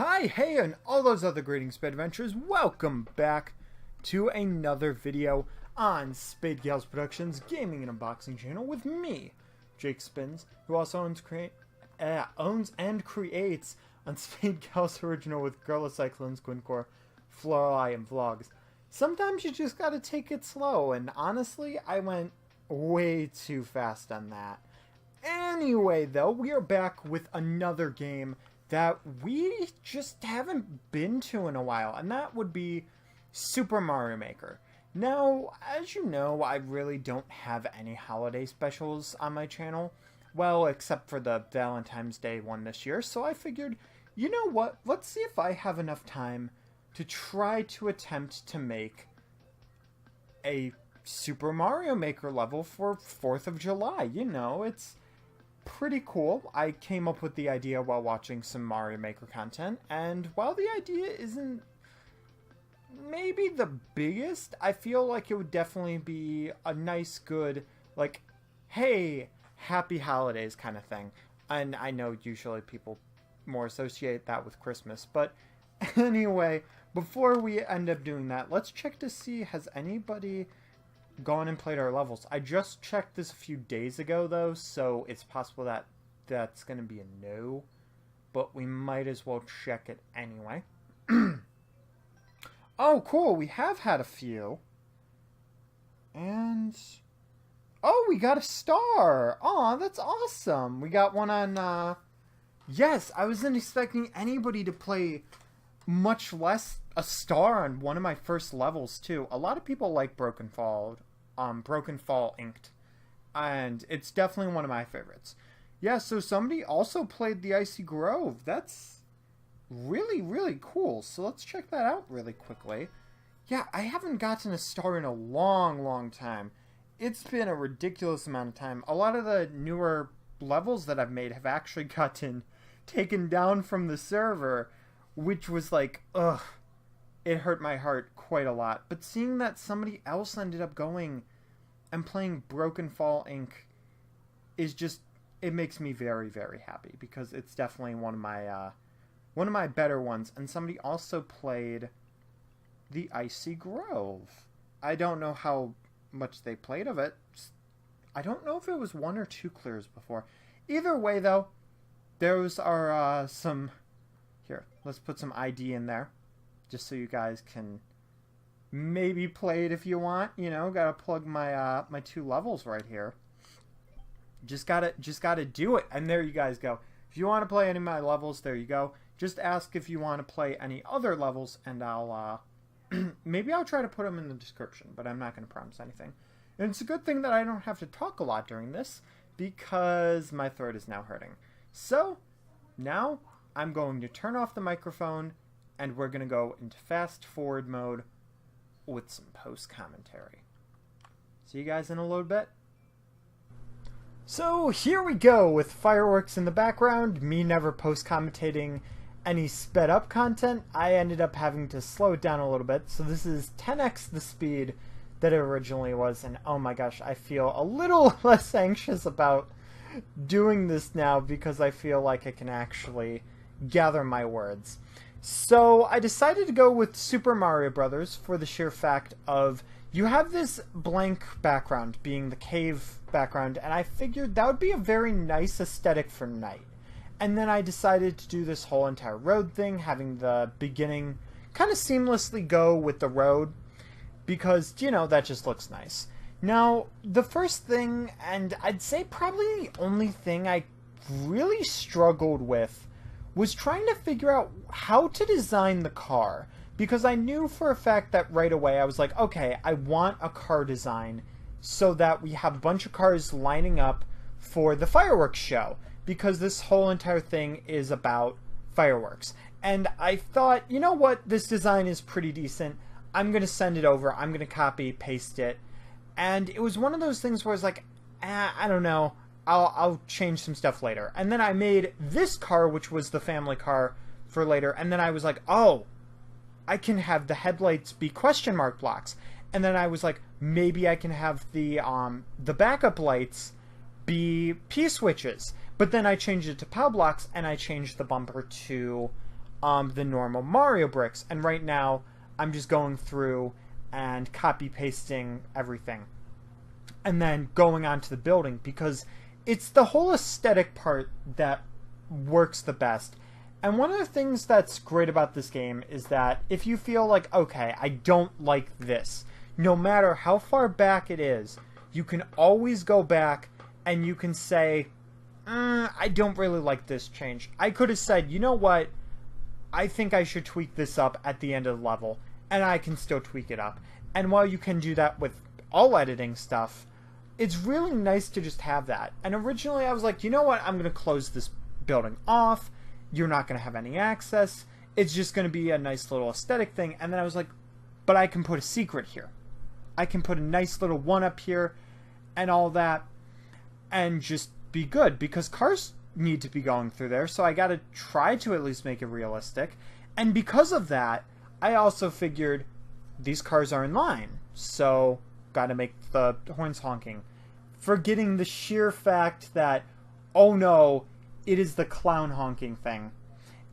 Hi, hey, and all those other greetings, Spade Adventures. Welcome back to another video on Spade Gals Productions Gaming and Unboxing channel with me, Jake Spins, who also owns and creates on Spade Gals Original with Gorilla Cyclones, Quincore, Florali, and Vlogs. Sometimes you just gotta take it slow, and honestly, I went way too fast on that. Anyway, though, we are back with another game that we just haven't been to in a while, and that would be Super Mario Maker. Now, as you know, I really don't have any holiday specials on my channel, well, except for the Valentine's Day one this year, so I figured, you know what, let's see if I have enough time to try to attempt to make a Super Mario Maker level for 4th of July. You know, it's pretty cool. I came up with the idea while watching some Mario Maker content, and while the idea isn't maybe the biggest, I feel like it would definitely be a nice, good, like, hey, happy holidays kind of thing. And I know usually people more associate that with Christmas, but anyway, before we end up doing that, let's check to see, has anybody gone and played our levels? I just checked this a few days ago, though, so it's possible that that's going to be a no, but we might as well check it anyway. Oh, cool, we have had a few. And oh, we got a star. Oh, that's awesome. We got one on, yes, I wasn't expecting anybody to play, much less a star on one of my first levels, too. A lot of people like Broken Fall Inked, and it's definitely one of my favorites. Yeah, so somebody also played the Icy Grove. That's really, really cool. So let's check that out really quickly. Yeah, I haven't gotten a star in a long, long time. It's been a ridiculous amount of time. A lot of the newer levels that I've made have actually gotten taken down from the server, which was like, ugh, it hurt my heart quite a lot. But seeing that somebody else ended up going and playing Broken Fall Inc. is just, it makes me very, very happy, because it's definitely one of my better ones. And somebody also played the Icy Grove. I don't know how much they played of it. I don't know if it was 1 or 2 clears before. Either way, though, those are some... Here, let's put some ID in there, just so you guys can maybe play it if you want. You know, gotta plug my my 2 levels right here. Just gotta do it, and there you guys go. If you want to play any of my levels, there you go. Just ask if you want to play any other levels, and I'll maybe I'll try to put them in the description, but I'm not going to promise anything. And it's a good thing that I don't have to talk a lot during this, because my throat is now hurting. So now I'm going to turn off the microphone, and we're going to go into fast forward mode with some post commentary. See you guys in a little bit. So here we go with fireworks in the background, me never post commentating any sped up content. I ended up having to slow it down a little bit, so this is 10x the speed that it originally was, and oh my gosh, I feel a little less anxious about doing this now, because I feel like I can actually gather my words. So I decided to go with Super Mario Brothers for the sheer fact of, you have this blank background being the cave background, and I figured that would be a very nice aesthetic for night. And then I decided to do this whole entire road thing, having the beginning kind of seamlessly go with the road, because, you know, that just looks nice. Now, the first thing, and I'd say probably the only thing I really struggled with, was trying to figure out how to design the car. Because I knew for a fact that right away I was like, okay, I want a car design so that we have a bunch of cars lining up for the fireworks show. Because this whole entire thing is about fireworks. And I thought, you know what, this design is pretty decent. I'm going to send it over. I'm going to copy, paste it. And it was one of those things where I was like, I don't know. I'll change some stuff later. And then I made this car, which was the family car, for later. And then I was like, oh, I can have the headlights be question mark blocks. And then I was like, maybe I can have the backup lights be P-switches. But then I changed it to POW blocks, and I changed the bumper to the normal Mario bricks. And right now, I'm just going through and copy pasting everything. And then going on to the building, because it's the whole aesthetic part that works the best. And one of the things that's great about this game is that if you feel like, okay, I don't like this, no matter how far back it is, you can always go back and you can say, I don't really like this change. I could have said, you know what, I think I should tweak this up at the end of the level, and I can still tweak it up. And while you can do that with all editing stuff, it's really nice to just have that. And originally I was like, you know what, I'm going to close this building off. You're not going to have any access. It's just going to be a nice little aesthetic thing. And then I was like, but I can put a secret here. I can put a nice little one up here and all that and just be good, because cars need to be going through there. So I got to try to at least make it realistic. And because of that, I also figured these cars are in line. So got to make the horns honking. Forgetting the sheer fact that, oh no, it is the clown honking thing.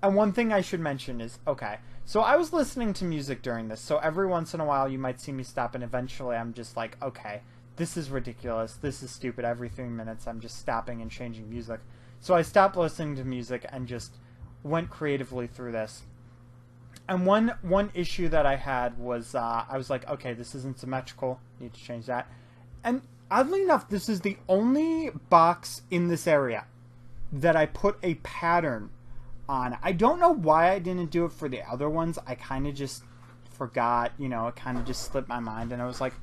And one thing I should mention is, okay, so I was listening to music during this, so every once in a while you might see me stop, and eventually I'm just like, okay, this is ridiculous, this is stupid. Every 3 minutes I'm just stopping and changing music. So I stopped listening to music and just went creatively through this. And one issue that I had was, I was like, okay, this isn't symmetrical, need to change that. And oddly enough, this is the only box in this area that I put a pattern on. I don't know why I didn't do it for the other ones. I kind of just forgot, you know, it kind of just slipped my mind, and I was like,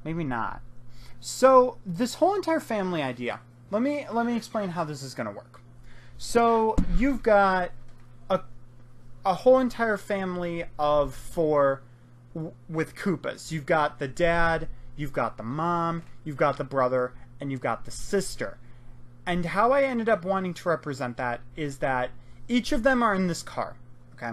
maybe not. So this whole entire family idea, let me explain how this is going to work. So you've got a whole entire family of 4 with Koopas. You've got the dad, you've got the mom, you've got the brother, and you've got the sister. And how I ended up wanting to represent that is that each of them are in this car, okay?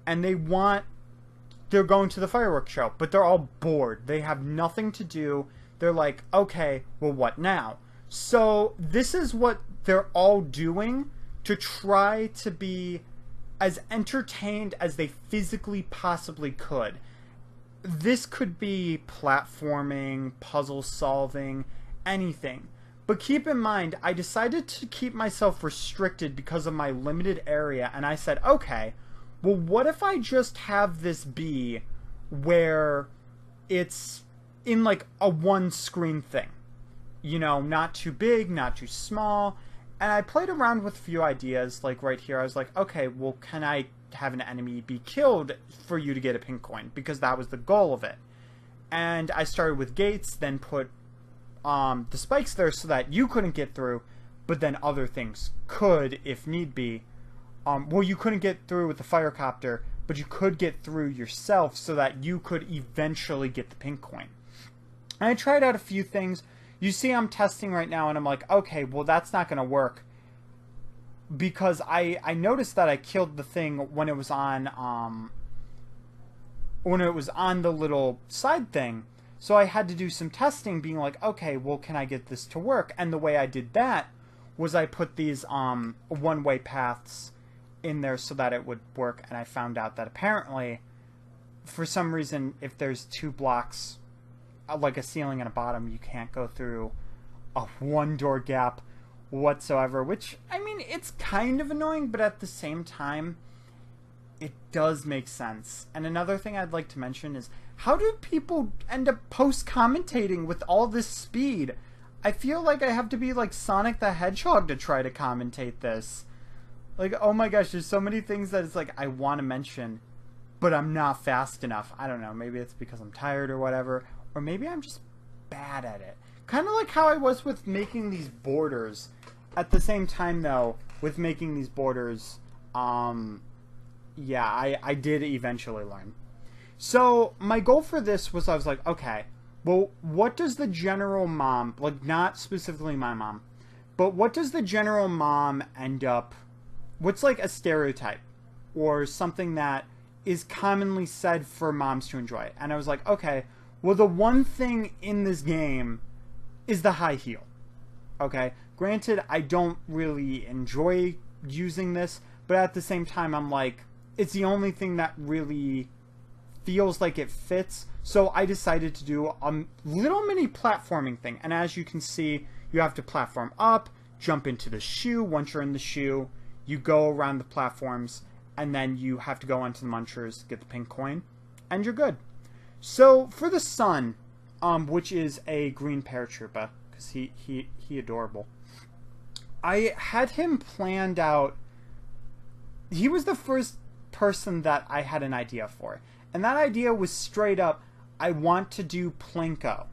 And they're going to the fireworks show, but they're all bored. They have nothing to do. They're like, okay, well, what now? So this is what they're all doing to try to be as entertained as they physically possibly could. This could be platforming, puzzle solving, anything. But keep in mind, I decided to keep myself restricted because of my limited area, and I said, okay, well, what if I just have this be where it's in like a one-screen thing? You know, not too big, not too small. And I played around with a few ideas, like right here, I was like, okay, well, can I have an enemy be killed for you to get a pink coin? Because that was the goal of it. And I started with gates, then put the spikes there so that you couldn't get through, but then other things could if need be. Well, you couldn't get through with the firecopter, but you could get through yourself so that you could eventually get the pink coin. And I tried out a few things. You see I'm testing right now, and I'm like, okay, well, that's not going to work, because I noticed that I killed the thing when it was on the little side thing. So I had to do some testing, being like, okay, well, can I get this to work? And the way I did that was I put these one-way paths in there so that it would work, and I found out that apparently, for some reason, if there's 2 blocks, like a ceiling and a bottom, you can't go through a one-door gap whatsoever, which, I mean, it's kind of annoying, but at the same time, it does make sense. And another thing I'd like to mention is, how do people end up post-commentating with all this speed? I feel like I have to be like Sonic the Hedgehog to try to commentate this. Like, oh my gosh, there's so many things that it's like I want to mention, but I'm not fast enough. I don't know, maybe it's because I'm tired or whatever, or maybe I'm just bad at it. Kind of like how I was with making these borders. At the same time, though, with making these borders, yeah, I did eventually learn. So, my goal for this was, I was like, okay, well, what does the general mom, like, not specifically my mom, but what does the general mom end up, what's like a stereotype, or something that is commonly said for moms to enjoy? And I was like, okay, well, the one thing in this game is the high heel. Okay, granted, I don't really enjoy using this, but at the same time, I'm like, it's the only thing that really feels like it fits. So I decided to do a little mini platforming thing. And as you can see, you have to platform up, jump into the shoe. Once you're in the shoe, you go around the platforms, and then you have to go onto the munchers, get the pink coin, and you're good. So for the son, which is a green paratrooper, because he adorable. I had him planned out. He was the first person that I had an idea for. And that idea was straight up, I want to do Plinko.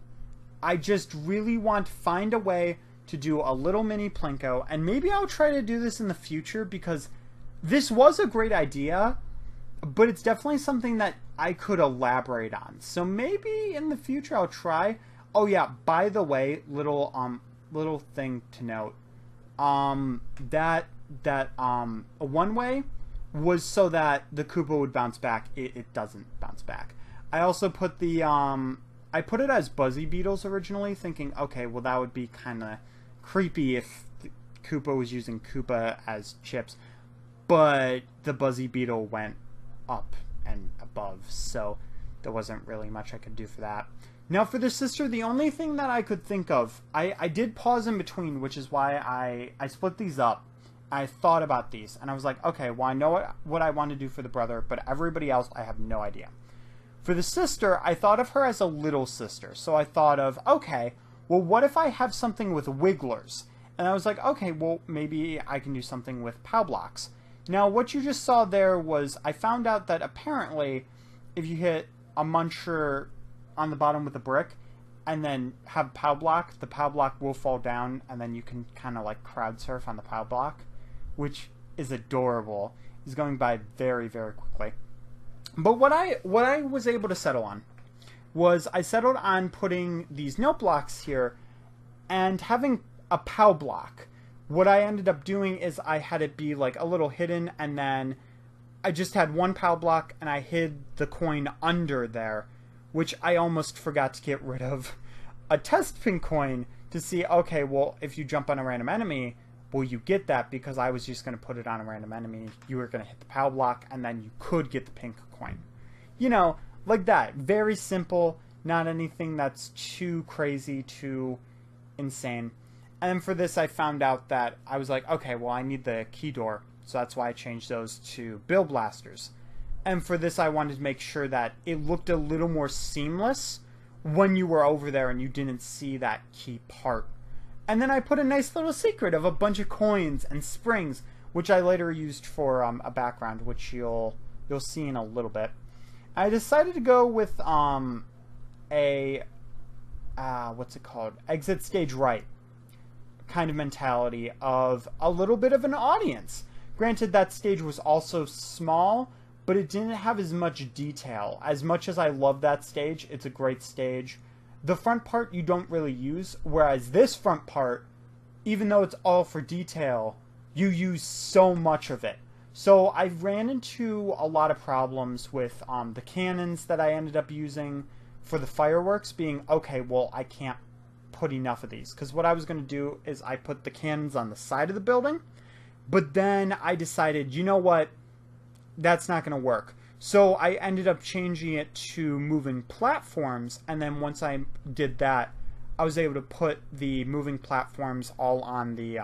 I just really want to find a way to do a little mini Plinko. And maybe I'll try to do this in the future, because this was a great idea, but it's definitely something that I could elaborate on. So maybe in the future I'll try. Oh yeah, by the way, little thing to note. That one way was so that the Koopa would bounce back. It doesn't bounce back. I also put the I put it as Buzzy Beetles originally, thinking, okay, well that would be kind of creepy if Koopa was using Koopa as chips, but the Buzzy Beetle went up and above, so there wasn't really much I could do for that. Now for the sister, the only thing that I could think of, I did pause in between, which is why I split these up. I thought about these, and I was like, okay, well I know what I want to do for the brother, but everybody else I have no idea. For the sister, I thought of her as a little sister, so I thought of, okay, well what if I have something with wigglers? And I was like, okay, well maybe I can do something with POW blocks. Now what you just saw there was, I found out that apparently if you hit a muncher on the bottom with a brick and then have POW block, the POW block will fall down, and then you can kind of like crowd surf on the POW block, which is adorable. It's going by very, very quickly. But what I was able to settle on was I settled on putting these note blocks here and having a POW block. What I ended up doing is I had it be like a little hidden, and then I just had one POW block and I hid the coin under there, which I almost forgot to get rid of a test pin coin to see, okay, well, if you jump on a random enemy, will you get that? Because I was just going to put it on a random enemy. You were going to hit the POW block, and then you could get the pink coin. You know, like that. Very simple. Not anything that's too crazy, too insane. And then for this, I found out that I was like, okay, well, I need the key door. So that's why I changed those to Bill Blasters. And for this, I wanted to make sure that it looked a little more seamless when you were over there and you didn't see that key part. And then I put a nice little secret of a bunch of coins and springs, which I later used for a background, which you'll see in a little bit. I decided to go with what's it called? Exit stage right kind of mentality of a little bit of an audience. Granted, that stage was also small, but it didn't have as much detail. As much as I love that stage, it's a great stage. The front part you don't really use, whereas this front part, even though it's all for detail, you use so much of it. So I ran into a lot of problems with the cannons that I ended up using for the fireworks, being, okay, well, I can't put enough of these. Because what I was going to do is I put the cannons on the side of the building, but then I decided, you know what, that's not going to work. So I ended up changing it to moving platforms, and then once I did that, I was able to put the moving platforms all on the,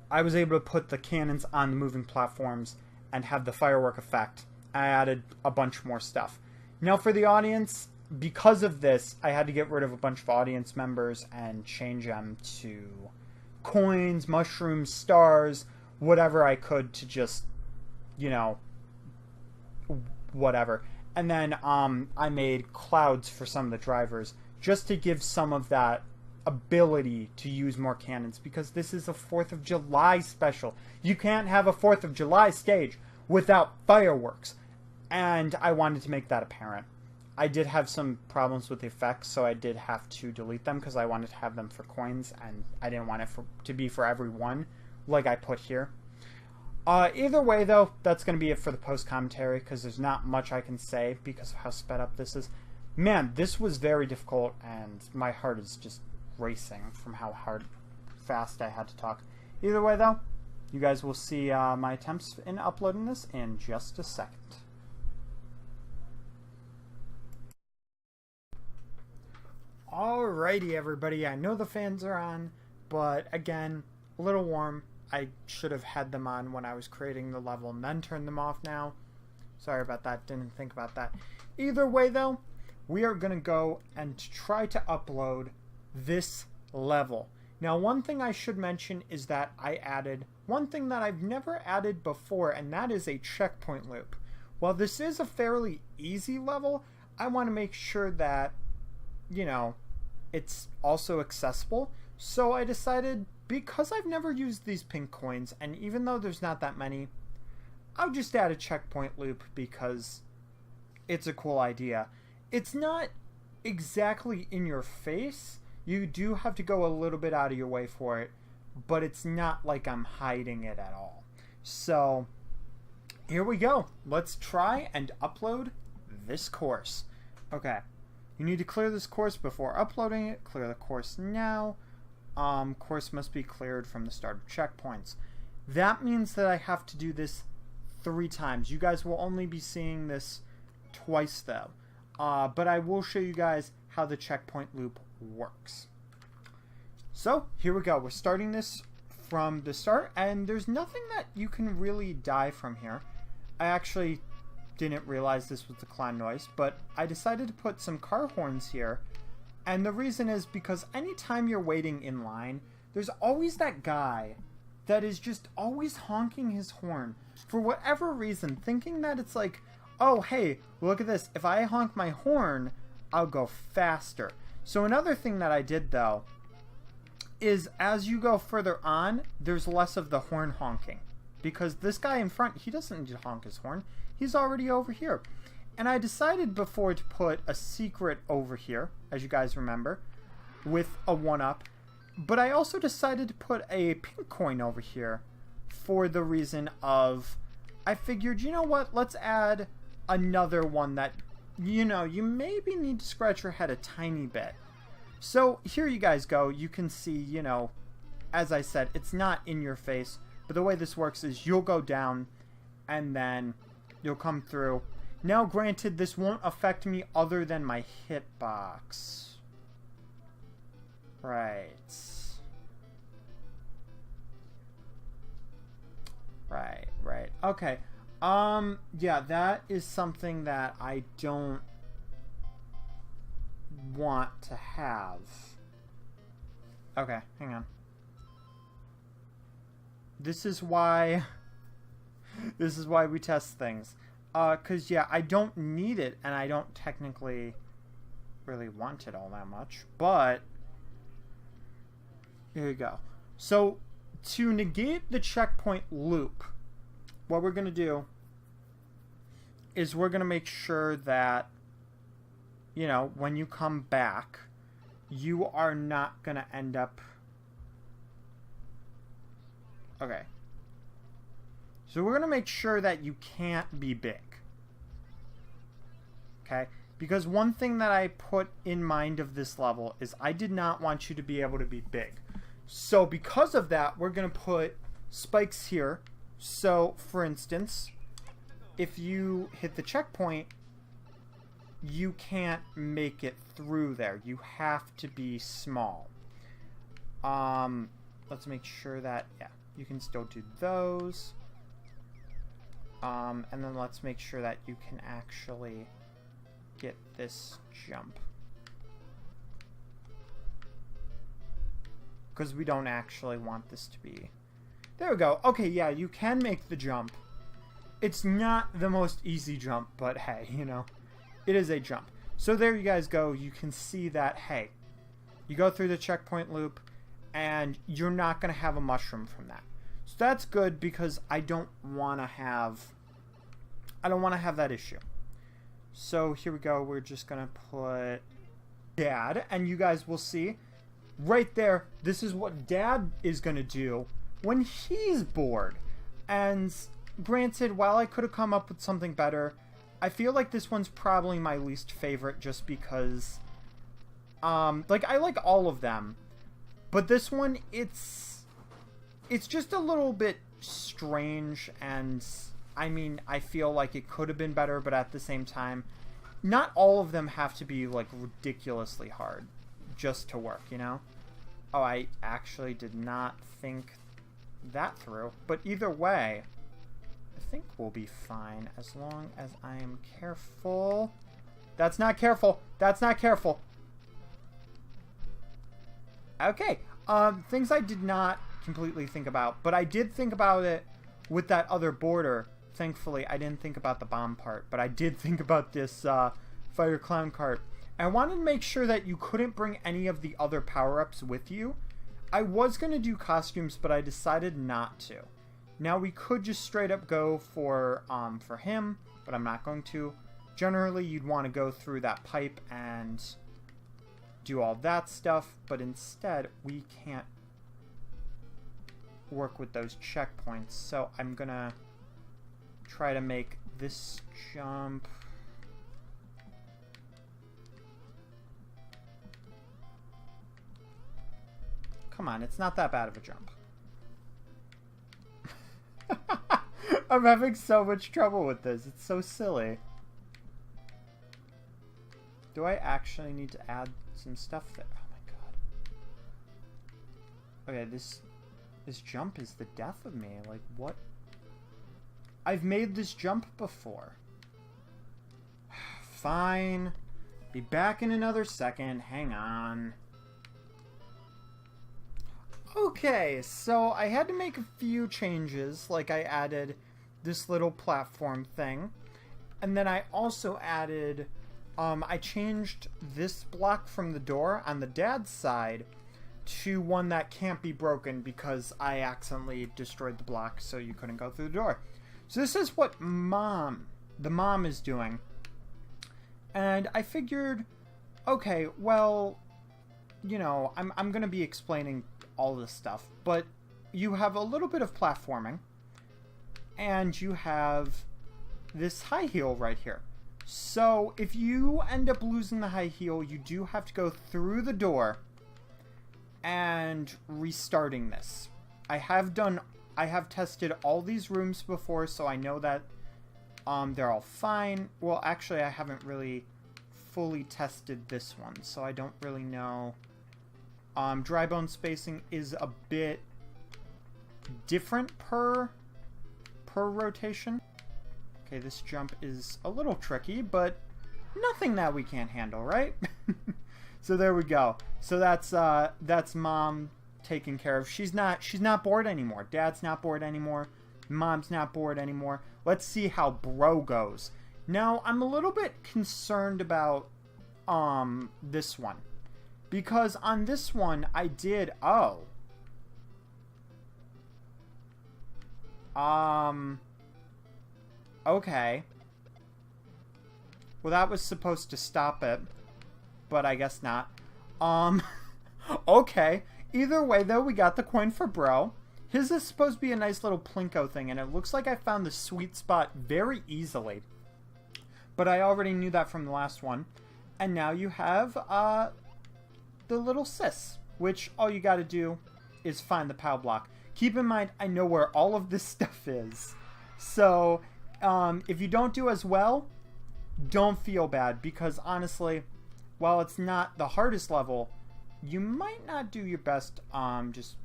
I was able to put the cannons on the moving platforms and have the firework effect. I added a bunch more stuff. Now for the audience, because of this, I had to get rid of a bunch of audience members and change them to coins, mushrooms, stars, whatever I could to just, you know, whatever. And then I made clouds for some of the drivers just to give some of that ability to use more cannons, because this is a 4th of July special. You can't have a 4th of July stage without fireworks. And I wanted to make that apparent. I did have some problems with the effects, so I did have to delete them because I wanted to have them for coins, and I didn't want it to be for every one like I put here. Either way, though, that's going to be it for the post-commentary, because there's not much I can say because of how sped up this is. Man, this was very difficult, and my heart is just racing from how fast I had to talk. Either way, though, You guys will see my attempts in uploading this in just a second. Alrighty, everybody. I know the fans are on, but again, a little warm. I should have had them on when I was creating the level and then turned them off now. Sorry about that. Didn't think about that. Either way, though, we are going to go and try to upload this level. Now, one thing I should mention is that I added one thing that I've never added before, and that is a checkpoint loop. While this is a fairly easy level, I want to make sure that, you know, it's also accessible. So I decided, because I've never used these pink coins, and even though there's not that many, I'll just add a checkpoint loop because it's a cool idea. It's not exactly in your face. You do have to go a little bit out of your way for it, but it's not like I'm hiding it at all. So here we go. Let's try and upload this course. Okay. You need to clear this course before uploading it. Clear the course now. Course must be cleared from the start of checkpoints. That means that I have to do this 3 times. You guys will only be seeing this twice though. But I will show you guys how the checkpoint loop works. So here we go. We're starting this from the start, and there's nothing that you can really die from here. I actually didn't realize this was the clown noise, but I decided to put some car horns here. And the reason is because anytime you're waiting in line, there's always that guy that is just always honking his horn for whatever reason, thinking that it's like, oh, hey, look at this. If I honk my horn, I'll go faster. So another thing that I did, though, is as you go further on, there's less of the horn honking. Because this guy in front, he doesn't need to honk his horn. He's already over here. And I decided before to put a secret over here, as you guys remember, with a 1-up. But I also decided to put a pink coin over here for the reason of, I figured, you know what, let's add another one that, you know, you maybe need to scratch your head a tiny bit. So here you guys go. You can see, you know, as I said, it's not in your face. But the way this works is you'll go down and then you'll come through. Now, granted, this won't affect me other than my hitbox. Right. Right. Okay. Yeah, that is something that I don't want to have. Okay, hang on. This is why we test things. 'Cause yeah, I don't need it, and I don't technically really want it all that much, but here you go. So to negate the checkpoint loop, what we're going to do is we're going to make sure that, you know, when you come back, you are not going to end up... Okay. So we're going to make sure that you can't be big. Okay? Because one thing that I put in mind of this level is I did not want you to be able to be big. So because of that, we're going to put spikes here. So, for instance, if you hit the checkpoint, you can't make it through there. You have to be small. Let's make sure that, yeah, you can still do those. And then let's make sure that you can actually get this jump. Because we don't actually want this to be... There we go. Okay, yeah, you can make the jump. It's not the most easy jump, but hey, you know, it is a jump. So there you guys go. You can see that, hey, you go through the checkpoint loop, and you're not going to have a mushroom from that. So that's good because I don't want to have that issue. So here we go. We're just going to put Dad, and you guys will see right there, this is what Dad is going to do when he's bored. And granted, while I could have come up with something better, I feel like this one's probably my least favorite just because, like, I like all of them, but this one, it's just a little bit strange, and I mean, I feel like it could have been better, but at the same time, not all of them have to be like ridiculously hard just to work, you know? Oh, I actually did not think that through, but either way, I think we'll be fine as long as I am careful. That's not careful. That's not careful. Okay. Things I did not completely think about, but I did think about it with that other border. Thankfully, I didn't think about the bomb part, but I did think about this fire clown cart. And I wanted to make sure that you couldn't bring any of the other power-ups with you. I was going to do costumes, but I decided not to. Now, we could just straight up go for him, but I'm not going to. Generally, you'd want to go through that pipe and do all that stuff, but instead, we can't work with those checkpoints. So I'm going to try to make this jump. Come on, it's not that bad of a jump. I'm having so much trouble with this. It's so silly. Do I actually need to add some stuff there? Oh my god. Okay, this jump is the death of me. Like, what? I've made this jump before. Fine. Be back in another second. Hang on. Okay, so I had to make a few changes. Like, I added this little platform thing. And then I also added... I changed this block from the door on the dad's side to one that can't be broken because I accidentally destroyed the block so you couldn't go through the door. So this is what the mom is doing. And I figured, okay, well, you know, I'm going to be explaining all this stuff, but you have a little bit of platforming and you have this high heel right here. So if you end up losing the high heel, you do have to go through the door and restarting this. I have tested all these rooms before, so I know that they're all fine. Well, actually, I haven't really fully tested this one, so I don't really know. Dry bone spacing is a bit different per rotation. Okay, this jump is a little tricky, but nothing that we can't handle, right? So there we go. So that's mom taken care of. She's not bored anymore. Dad's not bored anymore. Mom's not bored anymore. Let's see how bro goes. Now, I'm a little bit concerned about this one. Because on this one, I did... Okay. Well, that was supposed to stop it. But I guess not. Okay. Either way, though, we got the coin for bro. His is supposed to be a nice little Plinko thing, and it looks like I found the sweet spot very easily. But I already knew that from the last one. And now you have, the little sis, which all you gotta do is find the POW block. Keep in mind, I know where all of this stuff is. So... if you don't do as well, don't feel bad, because honestly, while it's not the hardest level, you might not do your best just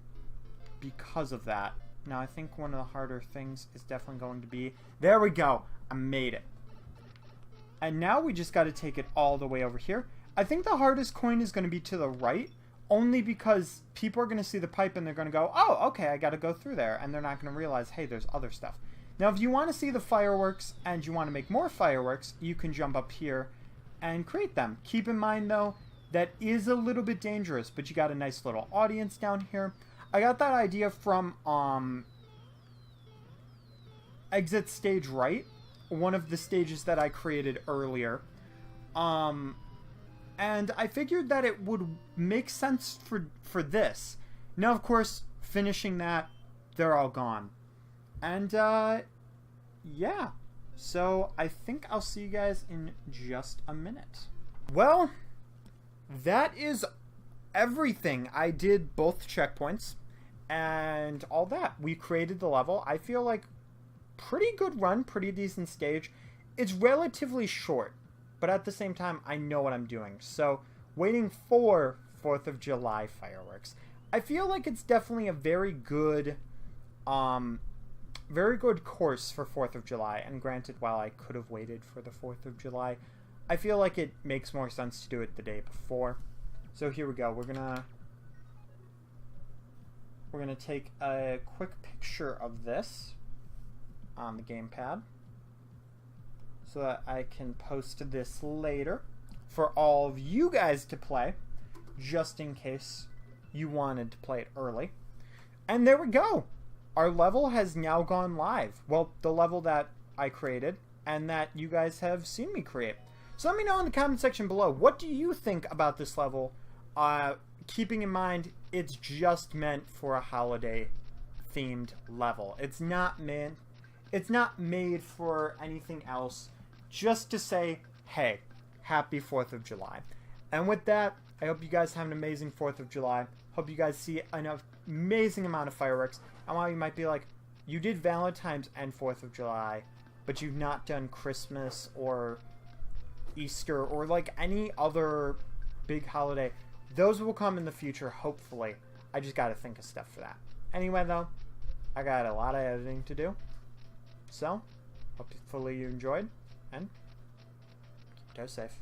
because of that. Now, I think one of the harder things is definitely going to be... There we go! I made it. And now we just got to take it all the way over here. I think the hardest coin is going to be to the right, only because people are going to see the pipe and they're going to go, oh, okay, I got to go through there, and they're not going to realize, hey, there's other stuff. Now, if you want to see the fireworks and you want to make more fireworks, you can jump up here and create them. Keep in mind, though, that is a little bit dangerous, but you got a nice little audience down here. I got that idea from Exit Stage Right, one of the stages that I created earlier. And I figured that it would make sense for this. Now, of course, finishing that, they're all gone. And, yeah. So, I think I'll see you guys in just a minute. Well, that is everything. I did both checkpoints. and all that. We created the level. I feel like pretty good run, pretty decent stage. It's relatively short, but at the same time, I know what I'm doing. So, waiting for 4th of July fireworks. I feel like it's definitely a very good course for 4th of July. And granted, while I could have waited for the 4th of July, I feel like it makes more sense to do it the day before. So here we go. We're gonna take a quick picture of this on the gamepad so that I can post this later for all of you guys to play, just in case you wanted to play it early. And there we go. Our level has now gone live. Well, the level that I created and that you guys have seen me create. So let me know in the comment section below, what do you think about this level? Keeping in mind, it's just meant for a holiday themed level. It's not made for anything else, just to say, hey, happy 4th of July. And with that, I hope you guys have an amazing 4th of July. Hope you guys see an amazing amount of fireworks. And while you might be like, you did Valentine's and 4th of July, but you've not done Christmas or Easter or like any other big holiday, those will come in the future, hopefully. I just gotta think of stuff for that. Anyway, though, I got a lot of editing to do. So, hopefully you enjoyed, and keep safe.